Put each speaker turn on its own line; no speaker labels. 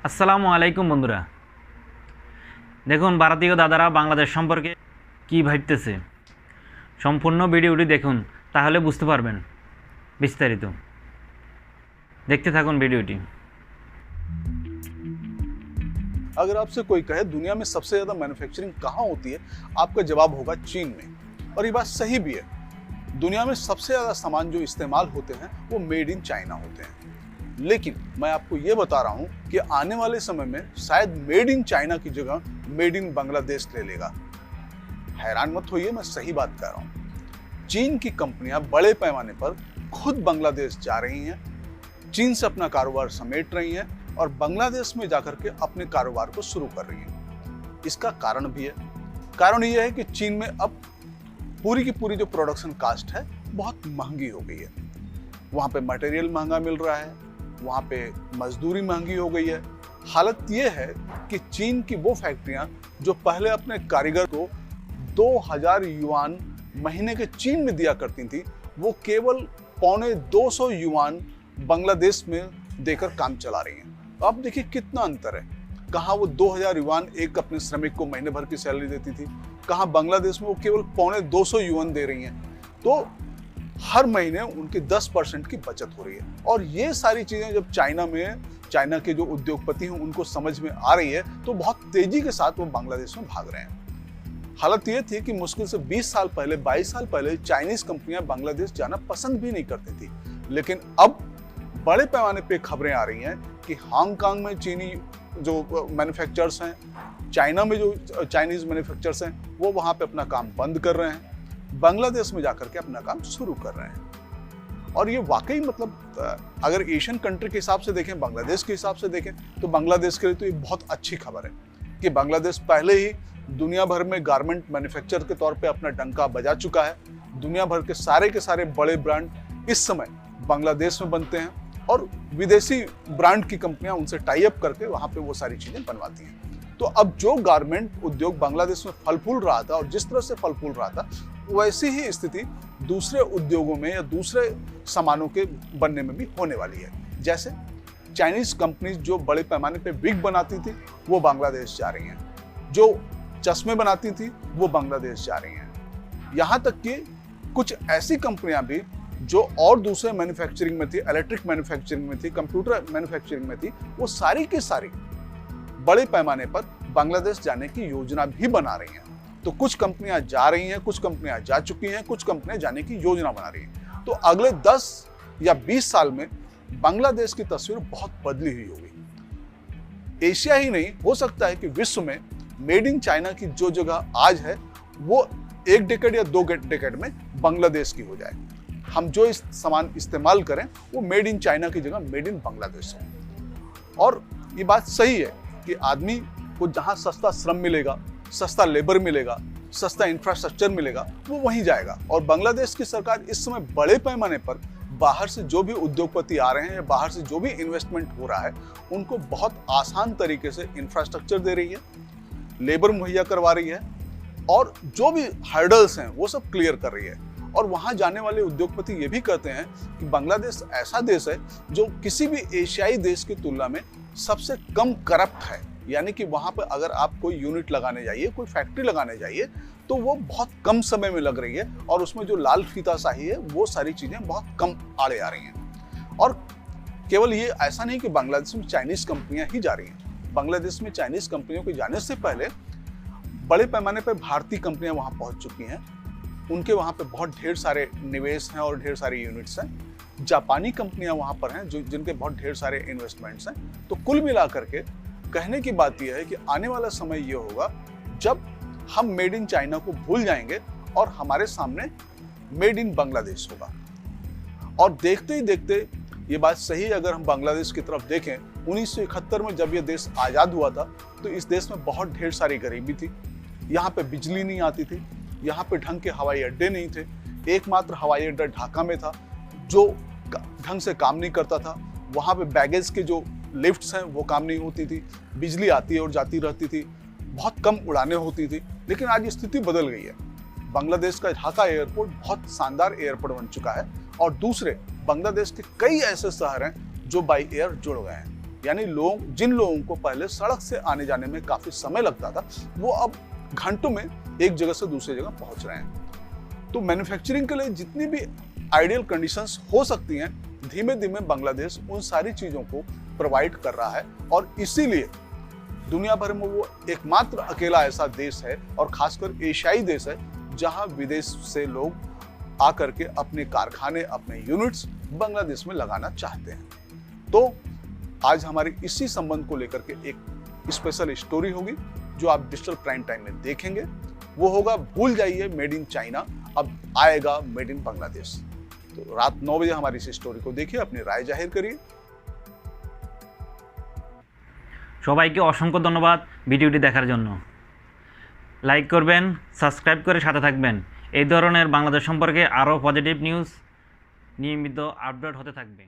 আসসালামু আলাইকুম বন্ধুরা। দেখুন ভারতীয় দাদারা বাংলাদেশ সম্পর্কে কি ভাবতেছে, সম্পূর্ণ ভিডিওটি দেখুন, তাহলে বুঝতে পারবেন বিস্তারিত। দেখতে থাকুন ভিডিওটি।
अगर आपसे कोई कहे दुनिया में सबसे ज्यादा मैन्युफैक्चरिंग कहाँ होती है, आपका जवाब होगा चीन में। और ये बात सही भी है। दुनिया में सबसे ज्यादा सामान जो इस्तेमाल होते हैं वो मेड इन चाइना होते हैं। लेकिन मैं आपको ये बता रहा हूँ कि आने वाले समय में शायद मेड इन चाइना की जगह मेड इन बांग्लादेश ले लेगा। हैरान मत होइए, मैं सही बात कह रहा हूँ। चीन की कंपनियां बड़े पैमाने पर खुद बांग्लादेश जा रही हैं, चीन से अपना कारोबार समेट रही हैं और बांग्लादेश में जाकर के अपने कारोबार को शुरू कर रही हैं। इसका कारण भी है। कारण यह है कि चीन में अब पूरी की पूरी जो प्रोडक्शन कास्ट है बहुत महंगी हो गई है। वहाँ पे मटेरियल महंगा मिल रहा है, वहाँ पे मजदूरी महंगी हो गई है। हालत ये है कि चीन की वो फैक्ट्रियाँ जो पहले अपने कारीगर को 2000 युआन महीने के चीन में दिया करती थी, वो केवल 250 युआन बांग्लादेश में देकर काम चला रही हैं। अब देखिए कितना अंतर है। कहाँ वो 2000 युआन एक अपने श्रमिक को महीने भर की सैलरी देती थी, कहाँ बांग्लादेश में वो केवल 250 युआन दे रही हैं। तो हर महीने उनकी 10% की बचत हो रही है। और ये सारी चीजें जब चाइना के जो उद्योगपति हैं उनको समझ में आ रही है, तो बहुत तेजी के साथ वो बांग्लादेश में भाग रहे हैं। हालत ये थी कि मुश्किल से 22 साल पहले चाइनीज कंपनियां बांग्लादेश जाना पसंद भी नहीं करती थी। लेकिन अब बड़े पैमाने पे खबरें आ रही हैं कि हांगकांग में चीनी जो मैन्युफैक्चरर्स हैं, चाइना में जो चाइनीज मैन्युफैक्चरर्स हैं, वो वहां पे अपना काम बंद कर रहे हैं, बांग्लादेश में जाकर के अपना काम शुरू कर रहे हैं। और ये वाकई मतलब अगर एशियन कंट्री के हिसाब से देखें, बांग्लादेश के हिसाब से देखें, तो बांग्लादेश के लिए तो ये बहुत अच्छी खबर है कि बांग्लादेश पहले ही दुनिया भर में गारमेंट मैन्युफैक्चरर के तौर पे अपना डंका बजा चुका है। दुनिया भर के सारे बड़े ब्रांड इस समय बांग्लादेश में बनते हैं और विदेशी ब्रांड की कंपनियां उनसे टाई अप करके वहां पे वो सारी चीजें बनवाती हैं। तो अब जो गारमेंट उद्योग बांग्लादेश में फल फूल रहा था और जिस तरह से फल फूल रहा था, वैसी ही स्थिति दूसरे उद्योगों में या दूसरे सामानों के बनने में भी होने वाली है। जैसे चाइनीज कंपनीज जो बड़े पैमाने पे विग बनाती थी, वो बांग्लादेश जा रही हैं। जो चश्मे बनाती थी, वो बांग्लादेश जा रही हैं। यहाँ तक कि कुछ ऐसी कंपनियां भी जो और दूसरे मैन्युफैक्चरिंग में थी, इलेक्ट्रिक मैन्युफैक्चरिंग में थी, कंप्यूटर मैन्युफैक्चरिंग में थी, वो सारी की सारी बड़े पैमाने पर बांग्लादेश जाने की योजना भी बना रही हैं। तो कुछ कंपनियां जा रही हैं, कुछ कंपनियां जा चुकी हैं, कुछ कंपनियां जाने की योजना बना रही हैं। तो अगले 10 या 20 साल में बांग्लादेश की तस्वीर बहुत बदली हुई होगी। एशिया ही नहीं, हो सकता है कि विश्व में मेड इन चाइना की जो जगह आज है, वो 1 डेकेड या 2 डेकेड में बांग्लादेश की हो जाए। हम जो इस सामान इस्तेमाल करें वो मेड इन चाइना की जगह मेड इन बांग्लादेश हो। और ये बात सही है कि आदमी को जहां सस्ता श्रम मिलेगा, सस्ता लेबर मिलेगा, सस्ता इंफ्रास्ट्रक्चर मिलेगा, वो वहीं जाएगा। और बांग्लादेश की सरकार इस समय बड़े पैमाने पर बाहर से जो भी उद्योगपति आ रहे हैं या बाहर से जो भी इन्वेस्टमेंट हो रहा है, उनको बहुत आसान तरीके से इंफ्रास्ट्रक्चर दे रही है, लेबर मुहैया करवा रही है और जो भी हर्डल्स हैं वो सब क्लियर कर रही है। और वहां जाने वाले उद्योगपति ये भी कहते हैं कि बांग्लादेश ऐसा देश है जो किसी भी एशियाई देश की तुलना में सबसे कम करप्ट है। यानी कि वहां पर अगर आप कोई यूनिट लगाने जाइए, कोई फैक्ट्री लगाने जाइए, तो वो बहुत कम समय में लग रही है और उसमें जो लाल फीताशाही है, वो सारी चीजें बहुत कम आड़े आ रही हैं। और केवल ये ऐसा नहीं कि बांग्लादेश में चाइनीज कंपनियां ही जा रही हैं। बांग्लादेश में चाइनीज कंपनियों के जाने से पहले बड़े पैमाने पर भारतीय कंपनियां वहां पहुंच चुकी हैं। उनके वहां पे बहुत ढेर सारे निवेश हैं और ढेर सारे यूनिट्स हैं। जापानी कंपनियां वहां पर हैं जिनके बहुत ढेर सारे इन्वेस्टमेंट्स हैं। तो कुल मिलाकर के कहने की बात यह है कि आने वाला समय ये होगा जब हम मेड इन चाइना को भूल जाएंगे और हमारे सामने मेड इन बांग्लादेश होगा। और देखते ही देखते ये बात सही है, अगर हम बांग्लादेश की तरफ देखें, 1971 में जब ये देश आज़ाद हुआ था, तो इस देश में बहुत ढेर सारी गरीबी थी। यहाँ पे बिजली नहीं आती थी, यहाँ पे ढंग के हवाई अड्डे नहीं थे। एकमात्र हवाई अड्डा ढाका में था जो ढंग से काम नहीं करता था। वहाँ पे बैगेज के जो लिफ्ट्स हैं वो काम नहीं होती थी, बिजली आती और जाती रहती थी, बहुत कम उड़ानें होती थी। लेकिन आज स्थिति बदल गई है। बांग्लादेश का ढाका एयरपोर्ट बहुत शानदार एयरपोर्ट बन चुका है और दूसरे बांग्लादेश के कई ऐसे शहर हैं जो बाई एयर जुड़ गए हैं। यानी जिन लोगों को पहले सड़क से आने जाने में काफी समय लगता था, वो अब घंटों में एक जगह से दूसरी जगह पहुंच रहे हैं। तो मैन्युफैक्चरिंग के लिए जितनी भी आइडियल कंडीशंस हो सकती हैं, धीमे धीमे बांग्लादेश उन सारी चीजों को प्रोवाइड कर रहा है, और इसीलिए दुनिया भर में वो एकमात्र अकेला ऐसा देश है, और खासकर एशियाई देश है, जहां विदेश से लोग आकर के अपने कारखाने, अपने यूनिट्स बांग्लादेश में लगाना चाहते हैं। तो आज हमारी इसी संबंध को लेकर के एक स्पेशल स्टोरी होगी जो आप डिजिटल प्राइम टाइम में देखेंगे। वो होगा भूल जाइए मेड इन चाइना, अब आएगा मेड इन बांग्लादेश। तो रात 9 बजे हमारी इस स्टोरी को देखिए, अपनी राय जाहिर करिए।
সবাইকে অসংখ্য ধন্যবাদ ভিডিওটি দেখার জন্য। লাইক করবেন, সাবস্ক্রাইব করে সাথে থাকবেন। এই ধরনের বাংলাদেশ সম্পর্কে আরও পজিটিভ নিউজ নিয়মিত আপডেট হতে থাকবে।